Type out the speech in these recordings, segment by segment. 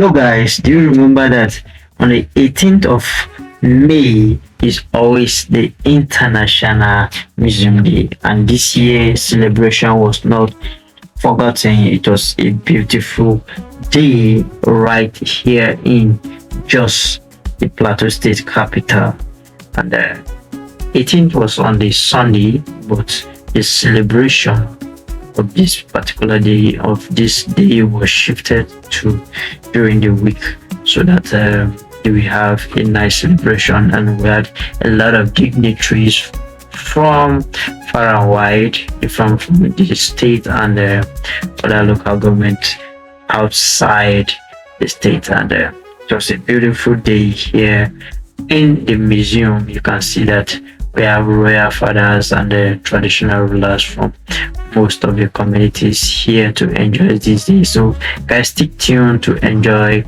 Hello guys, do you remember that on the 18th of May is always the International Museum Day, and this year celebration was not forgotten. It was a beautiful day right here in Jos, the Plateau State capital, and the 18th was on the Sunday, but the celebration of this particular day was shifted to during the week, so that we have a nice celebration, and we had a lot of dignitaries from far and wide, from the state and other local government outside the state, and it was a beautiful day here in the museum. You can see that we have royal fathers and traditional rulers from most of the communities here to enjoy this day. So guys, stick tuned to enjoy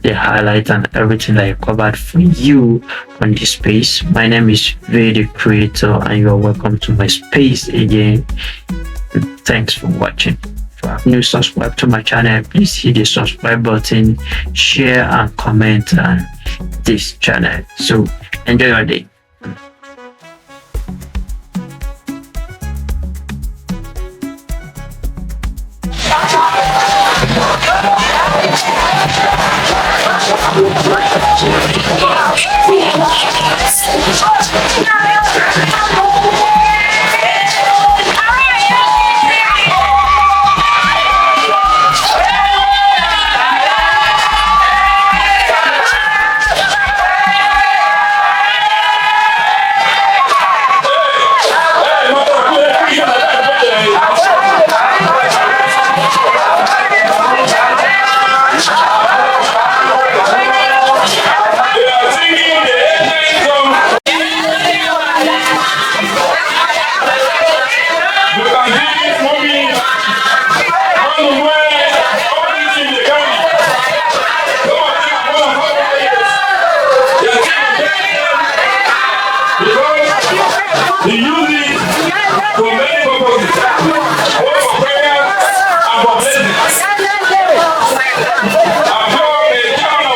the highlight and everything that I covered for you on this space. My name is Vay the Creator, and you are welcome to my space again. Thanks for watching. If you have new, subscribe to my channel. Please hit the subscribe button, share and comment on this channel. So enjoy your day. They use it for many purposes. One for prayer and for blessing. I'm sure a child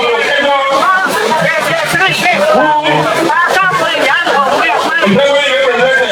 of volcano who is very represented.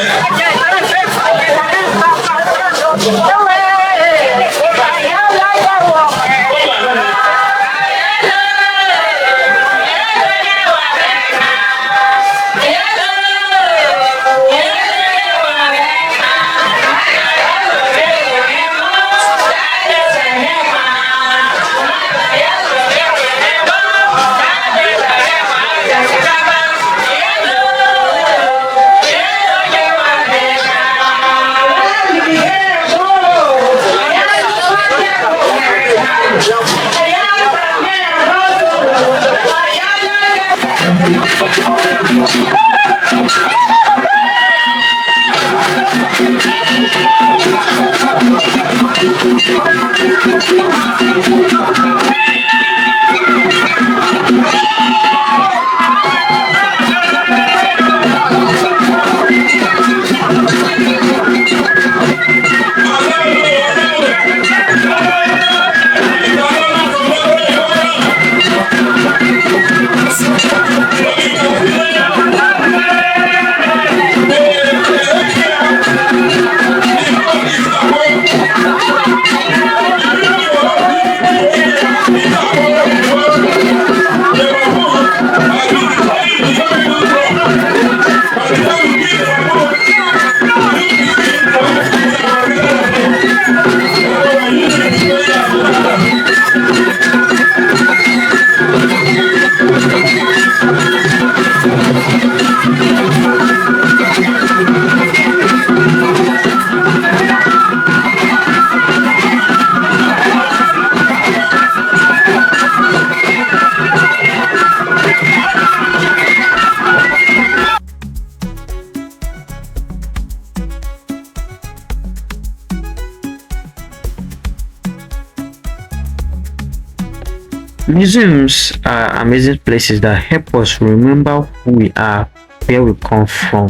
Museums are amazing places that help us remember who we are, where we come from.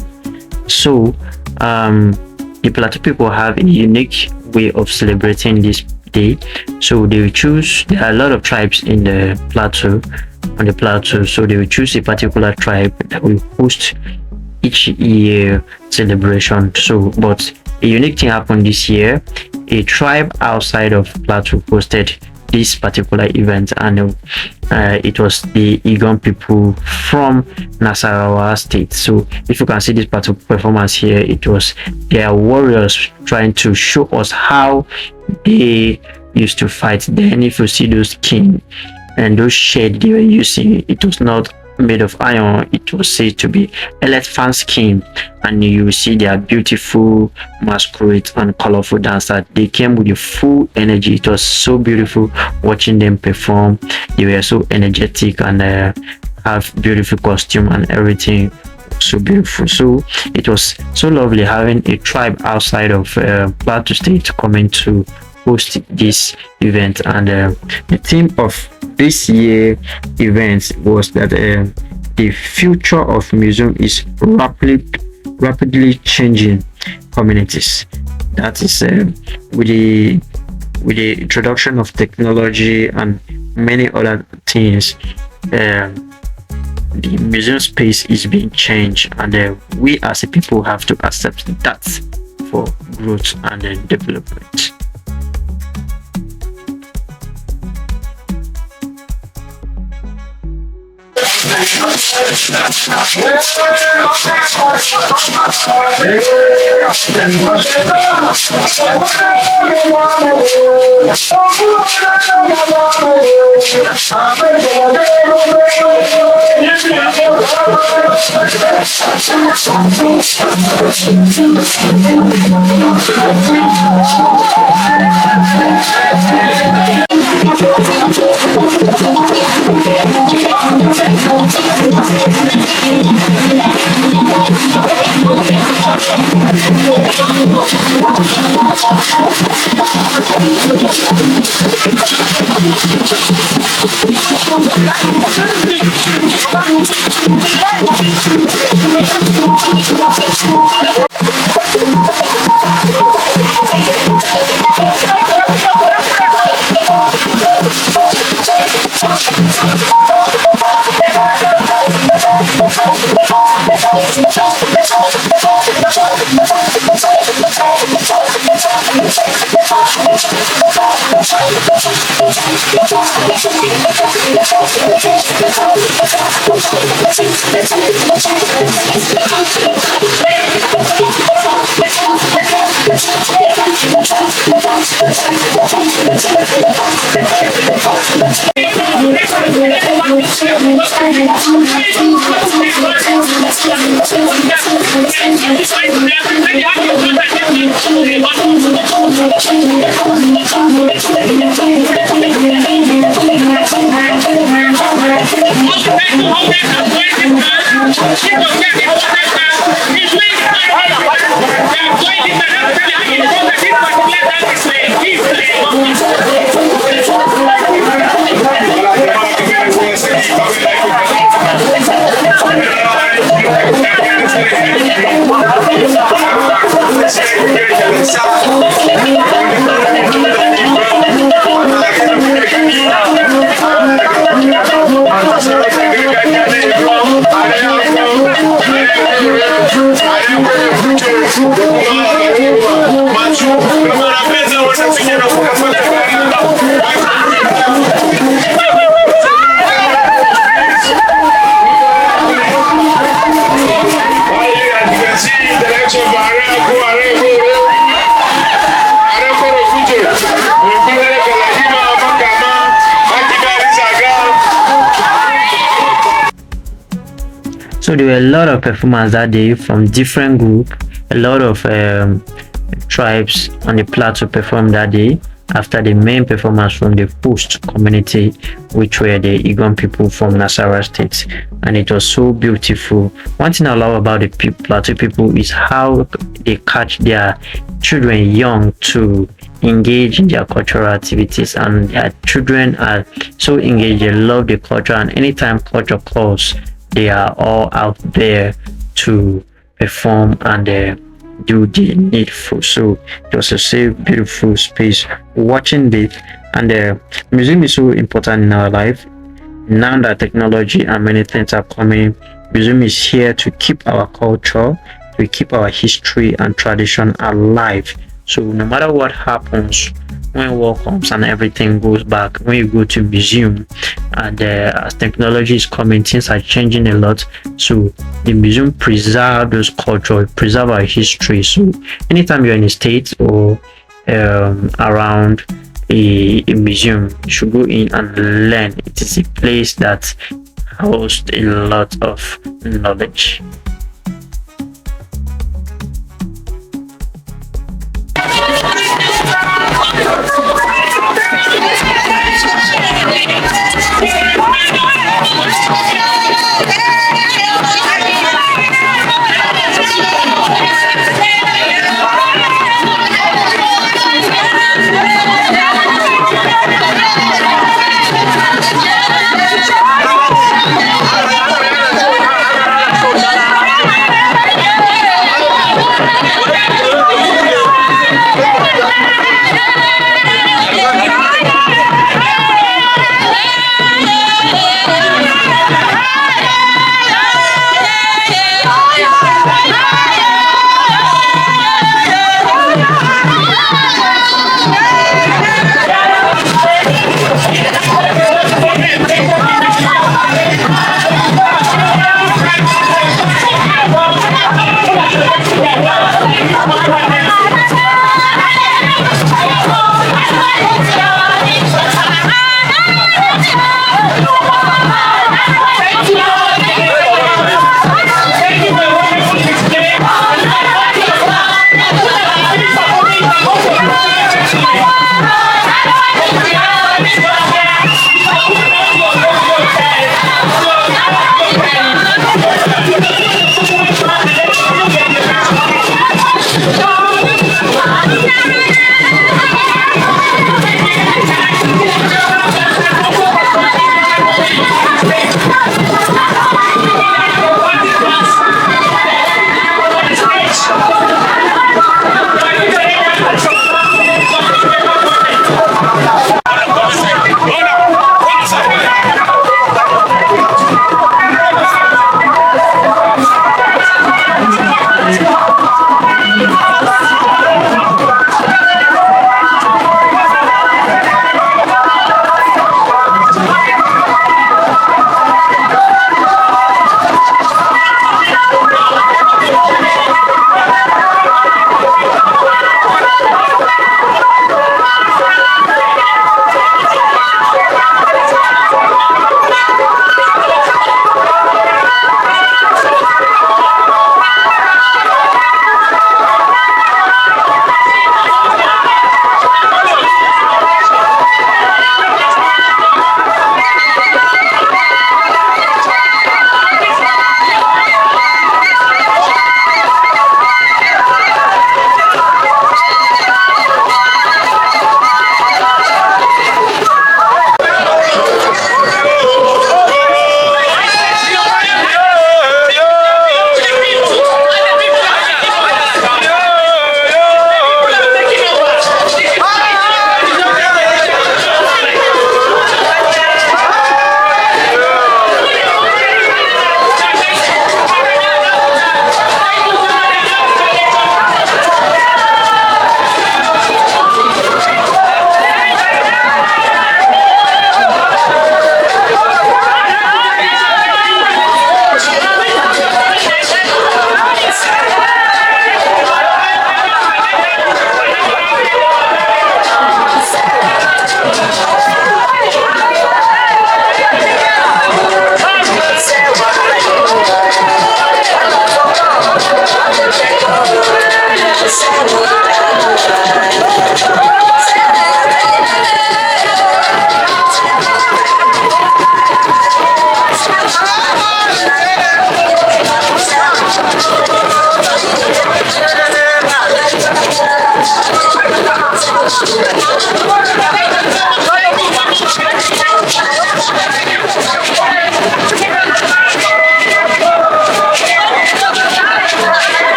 So the Plateau people have a unique way of celebrating this day. So they will choose, there are a lot of tribes in the plateau, on the plateau, so they will choose a particular tribe that will host each year celebration. So but a unique thing happened this year. A tribe outside of plateau hosted this particular event, and it was the Igbo people from Nasarawa state. So if you can see this part of performance here, it was their warriors trying to show us how they used to fight. Then if you see those king and those shade they were using, it was not made of iron, it was said to be elephant skin, and you see their beautiful masquerade and colorful dancers. They came with a full energy. It was so beautiful watching them perform. They were so energetic and have beautiful costume and everything, so beautiful. So it was so lovely having a tribe outside of Plateau State coming to host this event. And the theme of this year event was that the future of museum is rapidly changing communities. That is with the introduction of technology and many other things, the museum space is being changed, and we as a people have to accept that for growth and development. So there were a lot of performers that day from different groups. A lot of tribes on the plateau performed that day after the main performance from the post community, which were the Igbo people from Nasarawa state, and it was so beautiful. One thing I love about the plateau people is how they catch their children young to engage in their cultural activities, and their children are so engaged. They love the culture, and anytime culture calls, they are all out there to perform and do the needful. So it was a safe, beautiful space watching it. And the museum is so important in our life. Now that technology and many things are coming, museum is here to keep our culture, to keep our history and tradition alive. So no matter what happens, when war comes and everything goes back, when you go to museum, and as technology is coming, things are changing a lot. So the museum preserve those culture, preserve our history. So anytime you're in a state or around a museum, you should go in and learn. It is a place that hosts a lot of knowledge.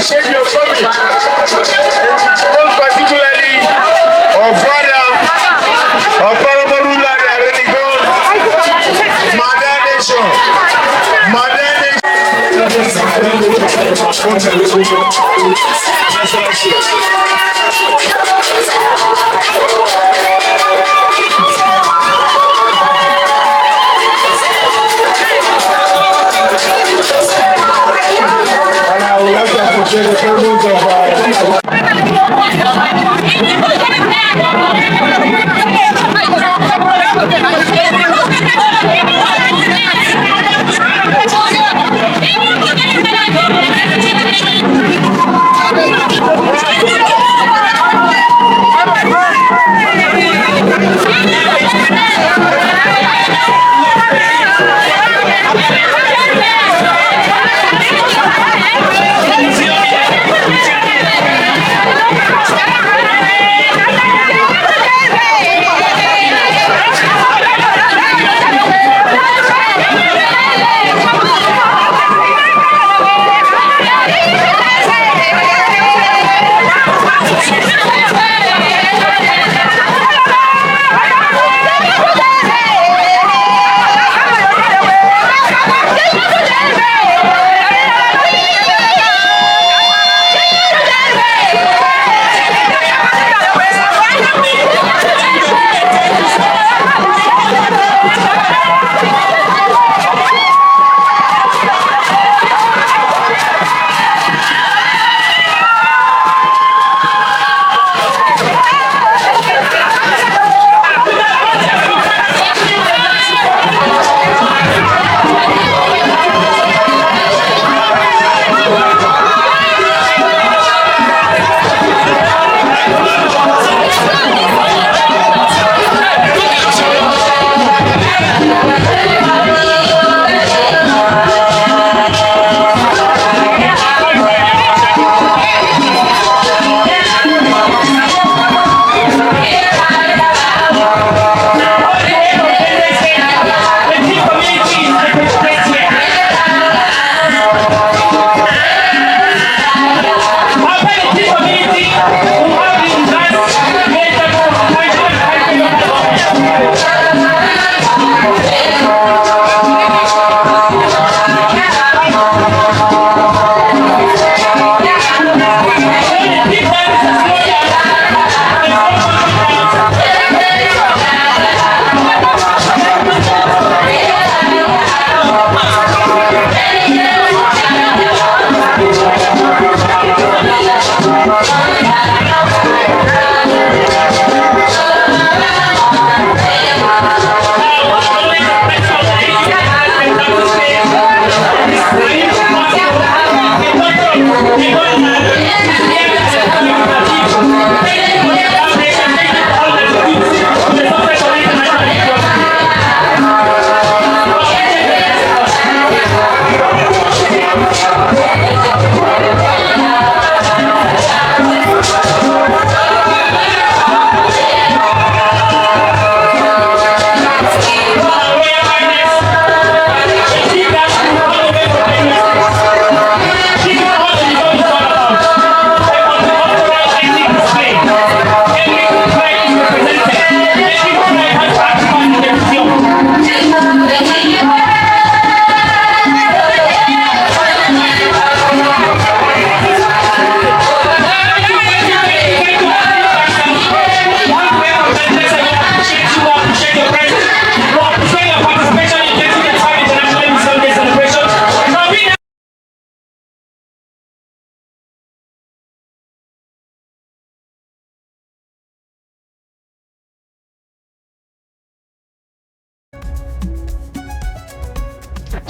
appreciate your family. Most particularly, our father, our paramount ruler, they are really gone. Mother Nation. Mother and I would like to appreciate the presence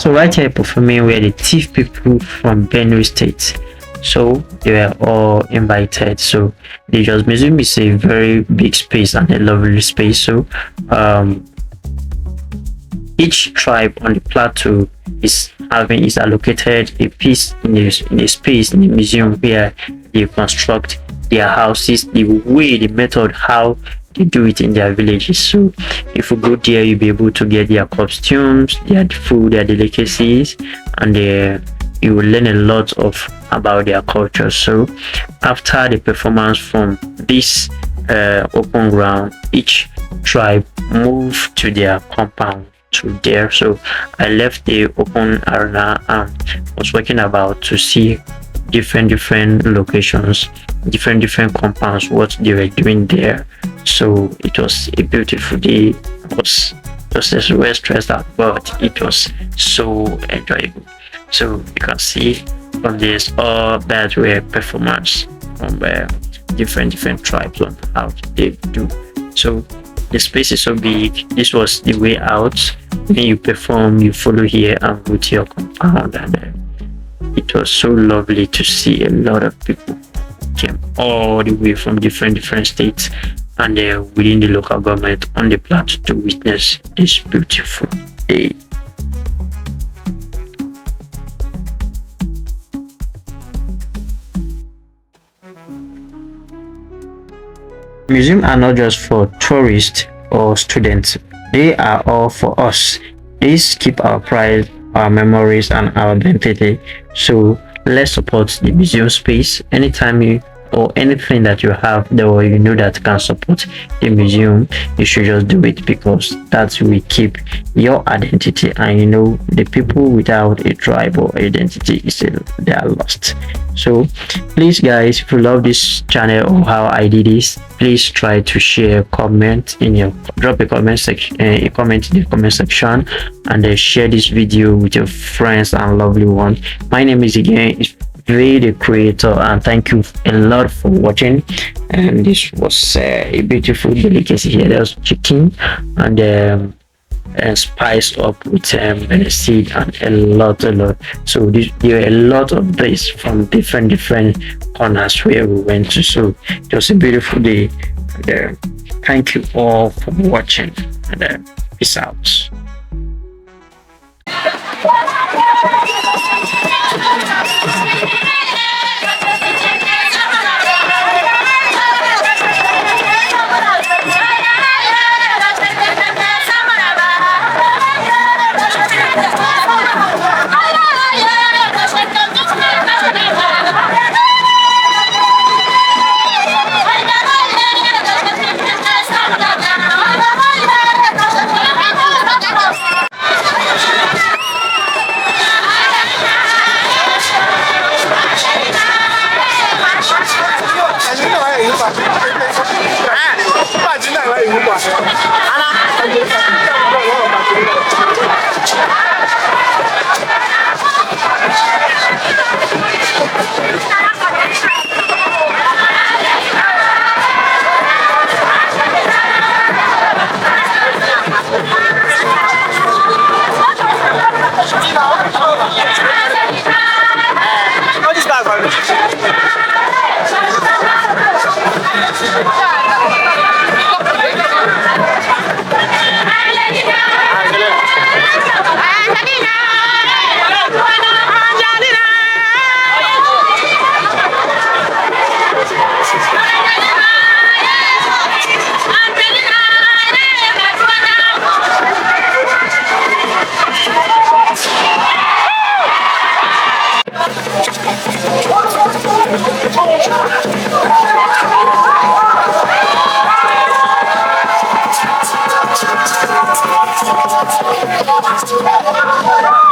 So right here performing were the thief people from Benue State. So they were all invited. So the Jos Museum is a very big space and a lovely space. So each tribe on the plateau is allocated a piece in a space in the museum where they construct their houses, the method how they do it in their villages. So if you go there, you'll be able to get their costumes, their food, their delicacies, and you will learn a lot of about their culture. So after the performance from this open ground, each tribe moved to their compound to there. So I left the open arena and was walking about to see different locations, different compounds, what they were doing there. So it was a beautiful day. I was just well stressed out, but it was so enjoyable. So you can see from this all that were performance from different tribes on how they do. So the space is so big. This was the way out. When you perform, you follow here and go to your compound, and it was so lovely to see a lot of people came all the way from different states and within the local government on the plateau to witness this beautiful day. Museums are not just for tourists or students, they are all for us. These keep our pride, our memories, and our identity. So let's support the museum space anytime you or anything that you have there or you know that can support the museum. You should just do it, because that will keep your identity, and you know the people without a tribe or identity they are lost. So please guys, if you love this channel or how I did this, please try to share, comment in your drop a comment section, a comment in the comment section, and share this video with your friends and lovely ones. My name is again Ray the creator, and thank you a lot for watching. And this was a beautiful delicacy here. There was chicken and spiced up with seed and a lot. So there were a lot of this from different corners where we went to. So it was a beautiful day, and thank you all for watching, and peace out. Thank you.